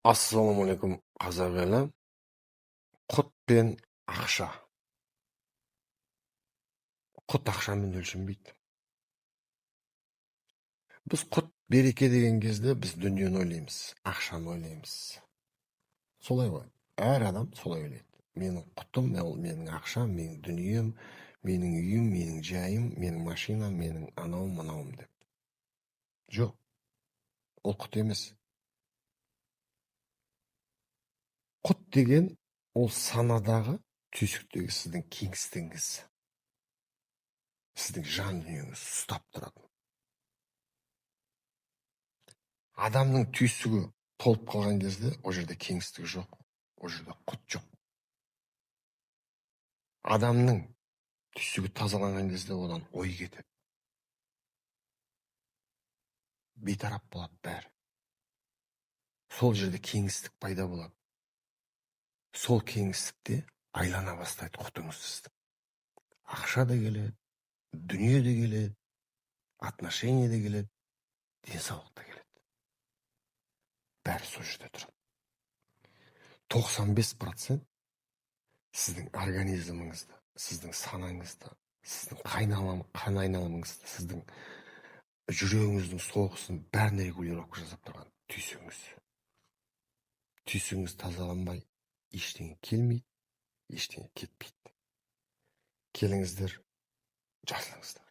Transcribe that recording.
Assalamualaikum қазақ елі. Құт пен ақша. Құт ақшамен өлшенбейді. Біз құт береке деген кезде біз дүниені ойлаймыз, ақшаны ойлаймыз. Солай ғой. Әр адам солай ойлайды. Менің құтым, ол менің ақшам, менің дүнием, менің үйім, менің жайым, менің машинам, менің анауым, мынауым деп. Жоқ, ол құт емес. Құт деген ол санадағы, түйсіктегі сіздің кеңістігіңіз. Сіздің жан дүниеңіз ұстап тұрады. Адамның түйсігі толып қалған кезде, о жерде кеңістік жоқ, о жерде құт жоқ. Адамның түйсігі тазаланған кезде одан ой кетеді. Бейтарап болады бәрі. Сол жерде кеңістік пайда болады. Сол кеңістікте айлана бастайды құтыңыз сіздің. Ақша да келеді, дүние де келеді, отношение де келеді, денсаулық та келеді. Бәрі сол жерде тұрады. 95% сіздің организміңізді, сіздің санаңызды, сіздің қан айналымыңызды, сіздің жүрегіңіздің соғысын бәрін регулировка жасап тұрған түйсігіңіз. Түйсігіңіз тазаланбай, ештеңе келмейді, ештеңе кетпейді. Келіңіздер, жасылыңыздар.